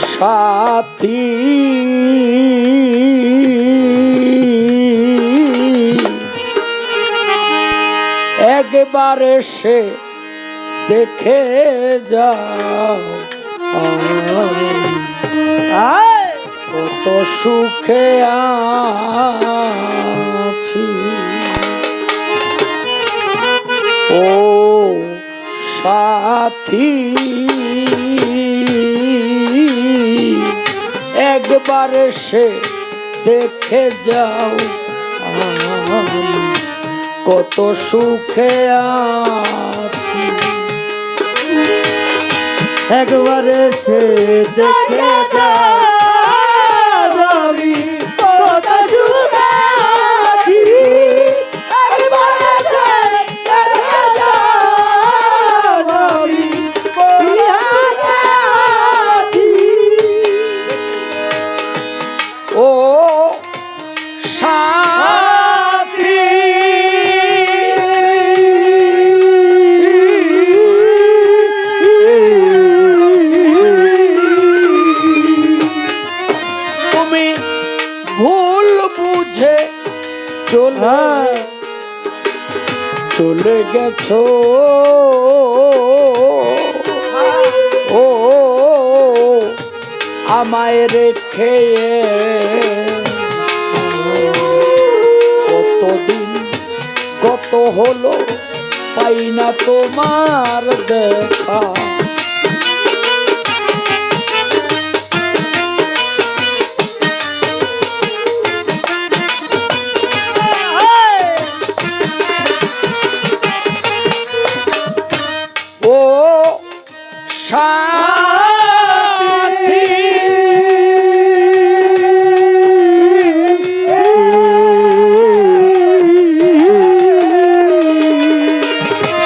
সাথী একবার এসে দেখে যাও কত সুখে আছি ও সাথী একবার এসে দেখে যাও কত সুখে আছি একবার এসে দেখে যাও আমি কত সুখে আছি একবার এসে দেখে যাও আমি কত আছি ও সাথী তুমি ভুল বুঝে চলে গেছো ও আমায় রেখে কতদিন কত হলো পাই না তোমার দেখা ও সাথী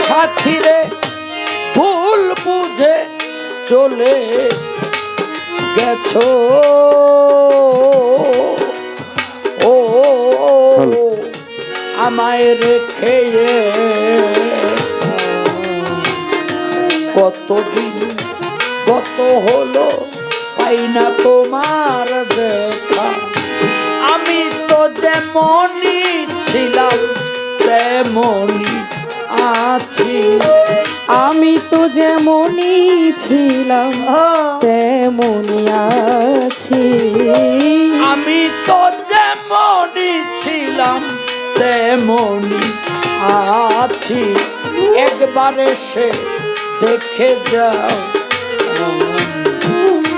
সাথীরে ভুল বুঝে চলে গেছো ও আমায় রেখে কতদিন কত হলো পাই না তোমার দেখা আমি তো যেমনই ছিলাম তেমনই আছি আমি তো যেমনই ছিলাম তেমনই আছি আমি তো যেমনই ছিলাম তেমনই আছি একবার এসে দেখে যাও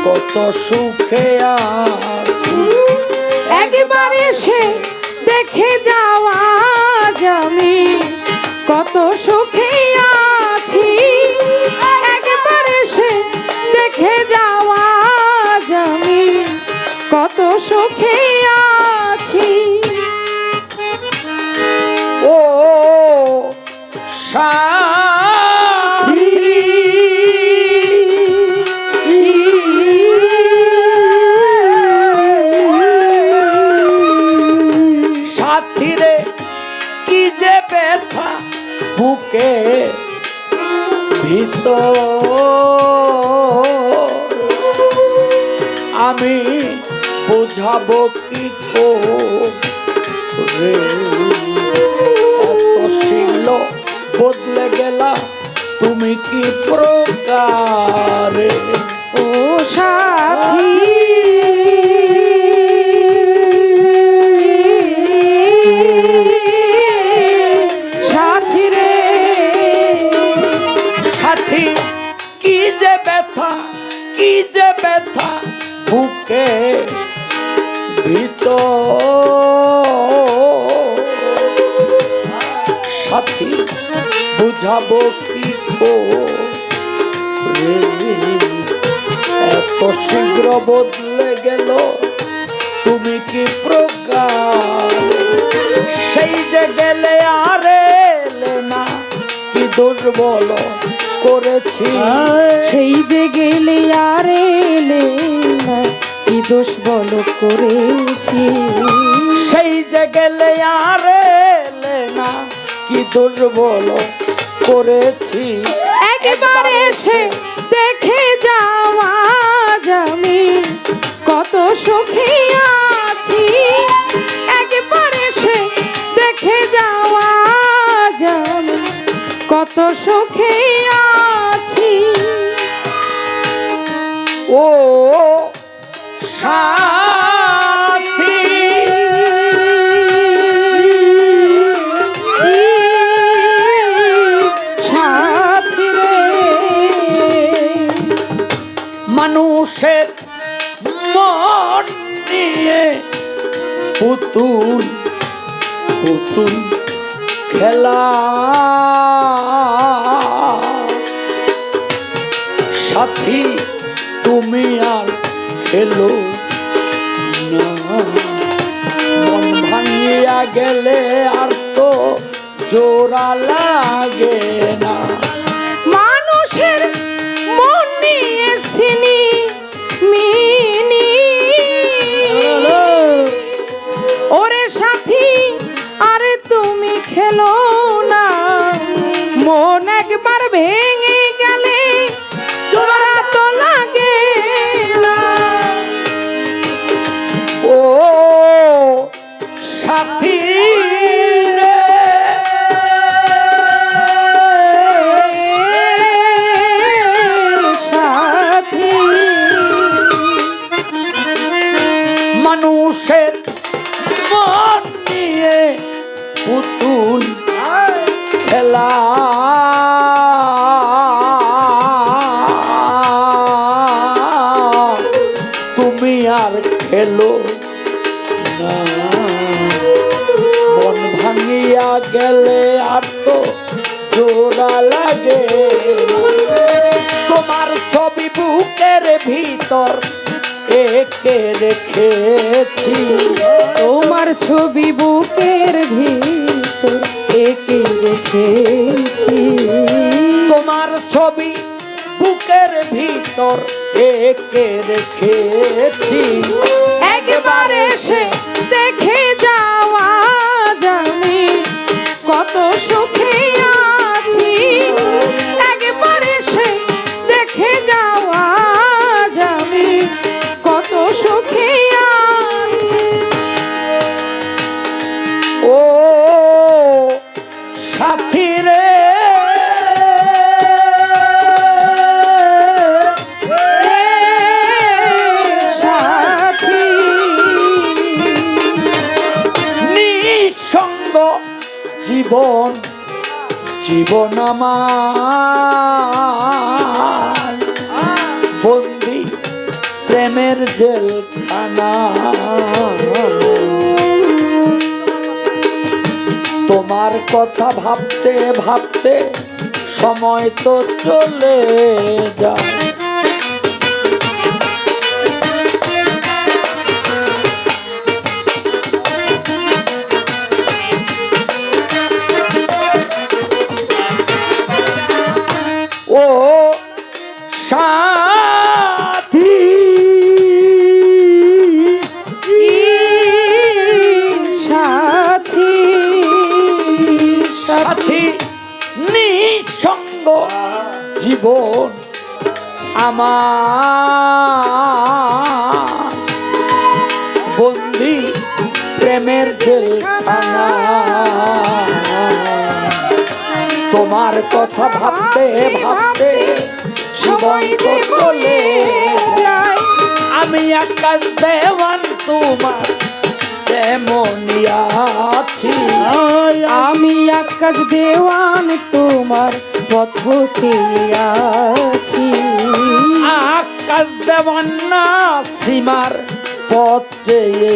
কত সুখে আছি একবার এসে দেখে যাওয়া আমি কত সুখে আছি একবার এসে দেখে যাওয়া আমি কত সুখে আছি ও সাথী সাথীরে কি যে ব্যথা বুকে ভিতর আমি বুঝাবো কি করে এত শীল বদলে গেলা তুমি কি প্রকারে ও সাথী সাথী রে সাথী কি যে ব্যথা কি যে ব্যথা বুকে ভিতর সাথী বুঝাবো কি করে এত শীঘ্র বদলে গেল তুমি কি প্রকার সেই যে গেলে আর এলে না কি দুর্বল করেছি সেই যে গেলে আর এলে না কি দোষ বল করেছি সেই যে গেলে আর এলে না কি দুর্বল করেছি একবার এসে দেখে যাওয়া আমি কত সুখে আছি একবারে সে দেখে যাওয়া যাবে কত সুখে আছি ও সাথী সাথী রে মানুষের মন নিয়ে পুতুল পুতুল খেলা সাথী তুমি আর খেলো না মন ভাঙিয়া গেলে আর তো জোড়া লাগে না মানুষের মন নিয়ে সিনি মিনি ওরে সাথী আরে তুমি খেলো না মন একবার ভেঙে গেলে জোড়া তো লাগে না ও সাথী রে সাথী মানুষের মন নিয়ে পুতুল খেলা তুমি আর খেলো না মন ভাঙিয়া গেলে আর তো জোড়া লাগে তোমার ছবি বুকের ভিতর একে রেখেছি তোমার ছবি বুকের ভিতর একে রেখেছি তোমার ছবি বুকের ভিতর একে রেখেছি একবার এসে দেখে যাওয়া যাবে কত সুখে আছি একবার এসে দেখে যাওয়া যাবে কত সুখে আছি ও সাথী রে সাথী নিঃসঙ্গ জীবন জীবন আমার বন্দি প্রেমের জেলখানা তোমার কথা ভাবতে ভাবতে সময় তো চলে যায় ও সাথী সাথী সাথী নিঃসঙ্গ জীবন আমার বন্দি প্রেমের জেলখানা তোমার কথা ভাবতে ভাবতে জীবন তো চলে যায় আমি আকাশ দেওয়ান তোমার তেমনি আছি আমি আকাশ দেওয়ান তোমার পথ চেয়ে আছি আকাশ দেওয়ান না সীমার পথ চেয়ে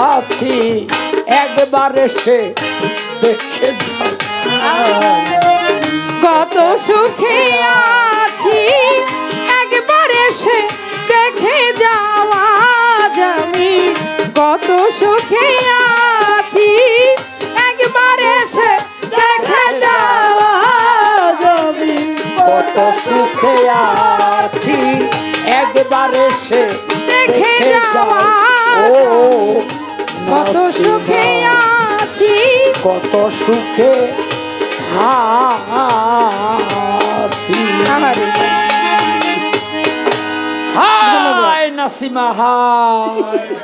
আছি একবার এসে দেখে যাও কত সুখে আছি একবার এসে দেখে যাওয়া যাবে কত সুখে আছি একবার এসে দেখে যাওয়া যাবি কত সুখে আছি একবার এসে দেখে যাওয়া ও কত সুখে আছি কত সুখে আছি আমারে হায় নাসিমা হায়